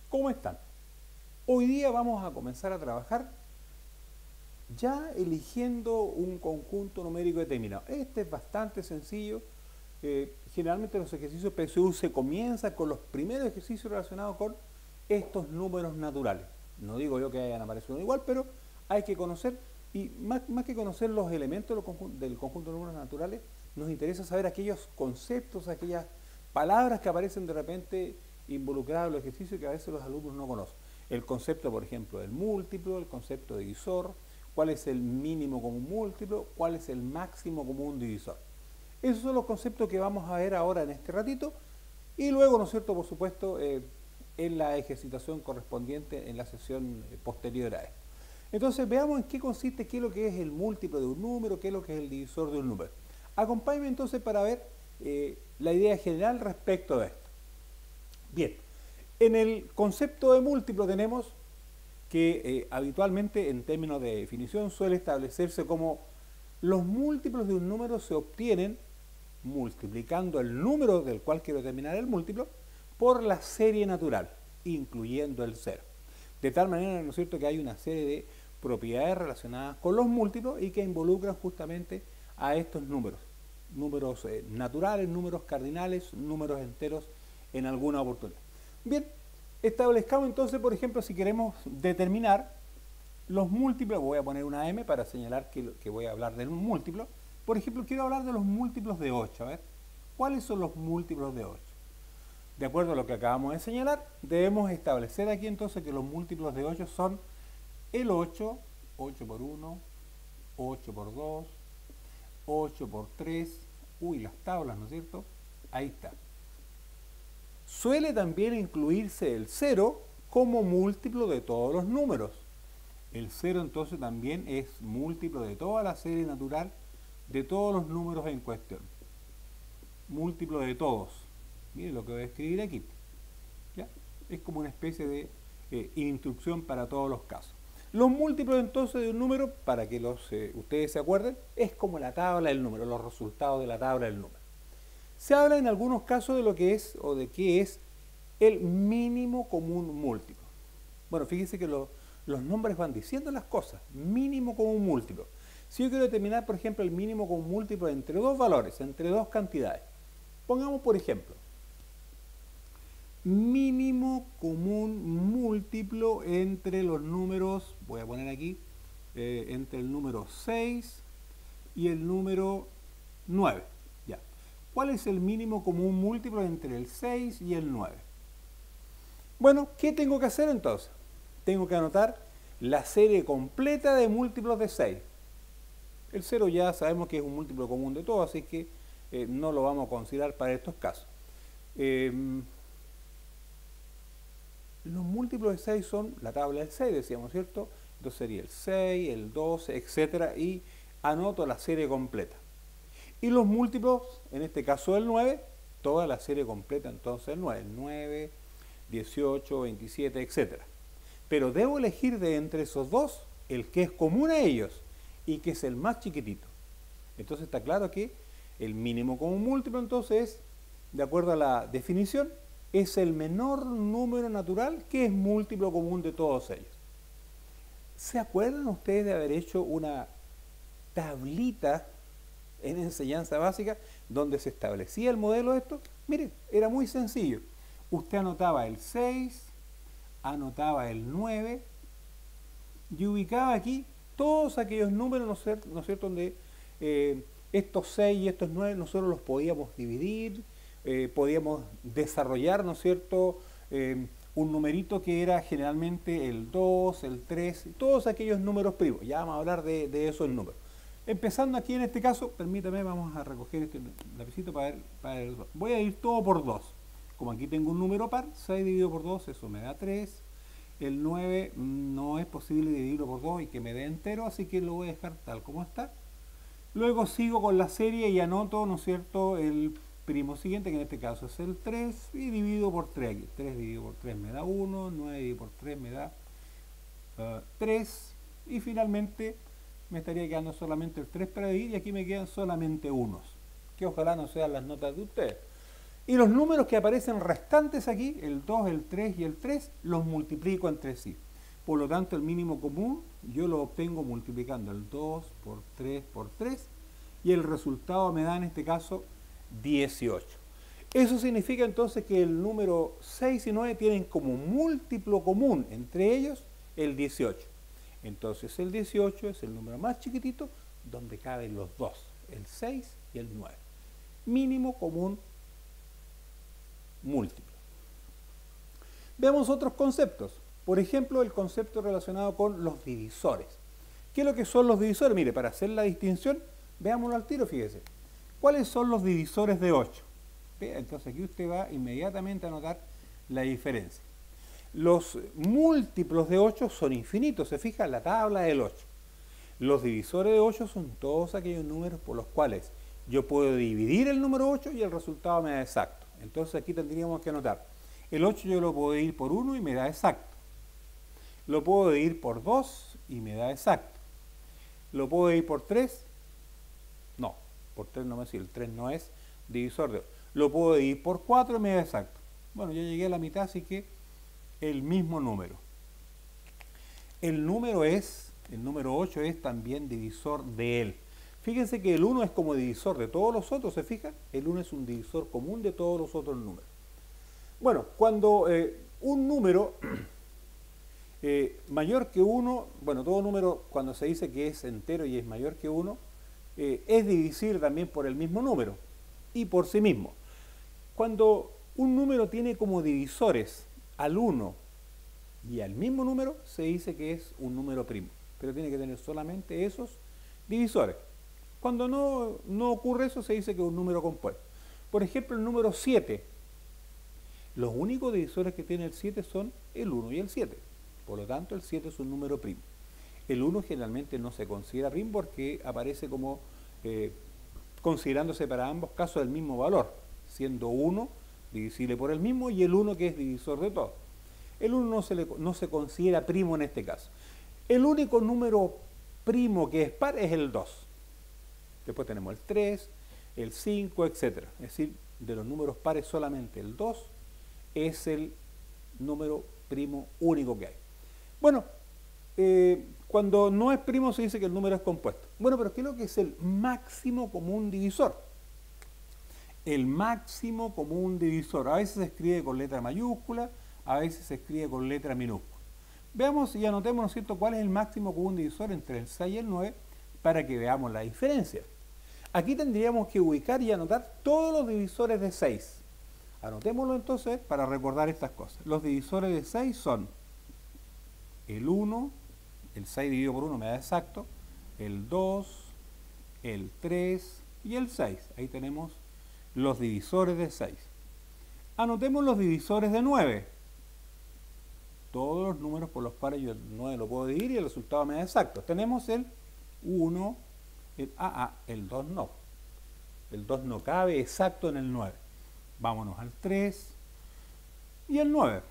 ¿Cómo están? Hoy día vamos a comenzar a trabajar ya eligiendo un conjunto numérico determinado. Este es bastante sencillo. Generalmente los ejercicios PSU se comienza con los primeros ejercicios relacionados con estos números naturales. No digo yo que hayan aparecido igual, pero hay que conocer, y más que conocer los elementos del conjunto de números naturales, nos interesa saber aquellos conceptos, aquellas palabras que aparecen de repente involucradas en los ejercicios que a veces los alumnos no conocen. El concepto, por ejemplo, del múltiplo, el concepto de divisor, cuál es el mínimo común múltiplo, cuál es el máximo común divisor. Esos son los conceptos que vamos a ver ahora en este ratito y luego, ¿no es cierto?, por supuesto, en la ejercitación correspondiente en la sesión posterior a esto. Entonces veamos en qué consiste, qué es lo que es el múltiplo de un número, qué es lo que es el divisor de un número. Acompáñenme entonces para ver la idea general respecto de esto. Bien, en el concepto de múltiplo tenemos que habitualmente en términos de definición suele establecerse como los múltiplos de un número se obtienen multiplicando el número del cual quiero determinar el múltiplo por la serie natural, incluyendo el cero. De tal manera, ¿no es cierto?, que hay una serie de propiedades relacionadas con los múltiplos y que involucran justamente a estos números. Números naturales, números cardinales, números enteros en alguna oportunidad. Bien, establezcamos entonces, por ejemplo, si queremos determinar los múltiplos, voy a poner una M para señalar que voy a hablar de un múltiplo. Por ejemplo, quiero hablar de los múltiplos de 8. A ver, ¿cuáles son los múltiplos de 8? De acuerdo a lo que acabamos de señalar, debemos establecer aquí entonces que los múltiplos de 8 son el 8, 8 por 1, 8 por 2, 8 por 3, las tablas, ¿no es cierto? Ahí está. Suele también incluirse el 0 como múltiplo de todos los números. El 0 entonces también es múltiplo de toda la serie natural de todos los números en cuestión. Múltiplo de todos. Miren lo que voy a escribir aquí. ¿Ya? Es como una especie de instrucción para todos los casos. Los múltiplos entonces de un número, para que ustedes se acuerden, es como la tabla del número, los resultados de la tabla del número. Se habla en algunos casos de lo que es o de qué es el mínimo común múltiplo. Bueno, fíjense que los nombres van diciendo las cosas. Mínimo común múltiplo. Si yo quiero determinar, por ejemplo, el mínimo común múltiplo entre dos valores, entre dos cantidades, pongamos, por ejemplo, mínimo común múltiplo entre los números, voy a poner aquí, entre el número 6 y el número 9. Ya. ¿Cuál es el mínimo común múltiplo entre el 6 y el 9? Bueno, ¿qué tengo que hacer entonces? Tengo que anotar la serie completa de múltiplos de 6. El 0 ya sabemos que es un múltiplo común de todo, así que no lo vamos a considerar para estos casos. Los múltiplos de 6 son la tabla del 6, decíamos, ¿cierto? Entonces sería el 6, el 12, etcétera, y anoto la serie completa. Y los múltiplos, en este caso el 9, toda la serie completa, entonces el 9, 18, 27, etcétera. Pero debo elegir de entre esos dos el que es común a ellos y que es el más chiquitito. Entonces está claro que el mínimo común múltiplo entonces es, de acuerdo a la definición, es el menor número natural que es múltiplo común de todos ellos. ¿Se acuerdan ustedes de haber hecho una tablita en enseñanza básica donde se establecía el modelo de esto? Miren, era muy sencillo. Usted anotaba el 6, anotaba el 9 y ubicaba aquí todos aquellos números, ¿no es cierto?, donde estos 6 y estos 9 nosotros los podíamos dividir, podíamos desarrollar, ¿no es cierto?, un numerito que era generalmente el 2, el 3, todos aquellos números primos. Ya vamos a hablar de esos números. Empezando aquí en este caso, permítame, vamos a recoger este lapicito para ver. Voy a ir todo por 2. Como aquí tengo un número par, 6 dividido por 2, eso me da 3. El 9 no es posible dividirlo por 2 y que me dé entero, así que lo voy a dejar tal como está. Luego sigo con la serie y anoto, ¿no es cierto?, el primo siguiente, que en este caso es el 3, y divido por 3 aquí. 3 dividido por 3 me da 1, 9 dividido por 3 me da 3, y finalmente me estaría quedando solamente el 3 para dividir, y aquí me quedan solamente unos, que ojalá no sean las notas de ustedes. Y los números que aparecen restantes aquí, el 2, el 3 y el 3, los multiplico entre sí. Por lo tanto, el mínimo común yo lo obtengo multiplicando el 2 por 3 por 3 y el resultado me da en este caso 18. Eso significa entonces que el número 6 y 9 tienen como múltiplo común entre ellos el 18. Entonces el 18 es el número más chiquitito donde caben los dos, el 6 y el 9. Mínimo común múltiplo. Veamos otros conceptos. Por ejemplo, el concepto relacionado con los divisores. ¿Qué es lo que son los divisores? Mire, para hacer la distinción, veámoslo al tiro, fíjese. ¿Cuáles son los divisores de 8? Entonces aquí usted va inmediatamente a notar la diferencia. Los múltiplos de 8 son infinitos, se fija en la tabla del 8. Los divisores de 8 son todos aquellos números por los cuales yo puedo dividir el número 8 y el resultado me da exacto. Entonces aquí tendríamos que anotar, el 8 yo lo puedo dividir por 1 y me da exacto. Lo puedo dividir por 2 y me da exacto. ¿Lo puedo dividir por 3? No, por 3 no me sirve, el 3 no es divisor de 8. Lo puedo dividir por 4 y me da exacto. Bueno, ya llegué a la mitad, así que el mismo número. El número 8 es también divisor de él. Fíjense que el 1 es como divisor de todos los otros, ¿se fijan? El 1 es un divisor común de todos los otros números. Bueno, cuando un número mayor que 1, bueno, todo número cuando se dice que es entero y es mayor que 1, es divisible también por el mismo número y por sí mismo. Cuando un número tiene como divisores al 1 y al mismo número, se dice que es un número primo, pero tiene que tener solamente esos divisores. Cuando no ocurre eso, se dice que es un número compuesto. Por ejemplo, el número 7. Los únicos divisores que tiene el 7 son el 1 y el 7. Por lo tanto, el 7 es un número primo. El 1 generalmente no se considera primo porque aparece como considerándose para ambos casos el mismo valor, siendo 1 divisible por el mismo y el 1 que es divisor de todo. El 1 no se considera primo en este caso. El único número primo que es par es el 2. Después tenemos el 3, el 5, etc. Es decir, de los números pares solamente el 2 es el número primo único que hay. Bueno, cuando no es primo se dice que el número es compuesto. Bueno, pero ¿qué es lo que es el máximo común divisor? El máximo común divisor. A veces se escribe con letra mayúscula, a veces se escribe con letra minúscula. Veamos y anotemos, ¿no es cierto?, cuál es el máximo común divisor entre el 6 y el 9 para que veamos la diferencia. Aquí tendríamos que ubicar y anotar todos los divisores de 6. Anotémoslo entonces para recordar estas cosas. Los divisores de 6 son el 1, el 6 dividido por 1 me da exacto, el 2, el 3 y el 6. Ahí tenemos los divisores de 6. Anotemos los divisores de 9. Todos los números por los cuales yo el 9 lo puedo dividir y el resultado me da exacto. Tenemos el 1, el 2 no. El 2 no cabe exacto en el 9. Vámonos al 3 y el 9.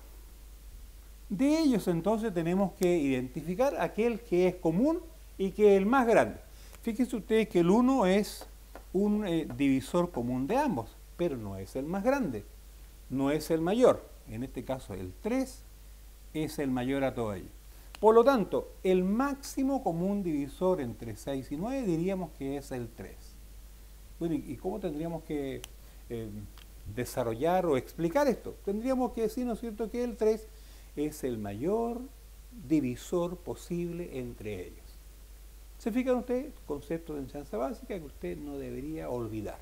De ellos entonces tenemos que identificar aquel que es común y que es el más grande. Fíjense ustedes que el 1 es un divisor común de ambos, pero no es el más grande, no es el mayor. En este caso el 3 es el mayor a todo ello. Por lo tanto, el máximo común divisor entre 6 y 9 diríamos que es el 3. Bueno, ¿y cómo tendríamos que desarrollar o explicar esto? Tendríamos que decir, ¿no es cierto?, que el 3 es el mayor divisor posible entre ellos. ¿Se fijan ustedes? Conceptos de enseñanza básica que usted no debería olvidar.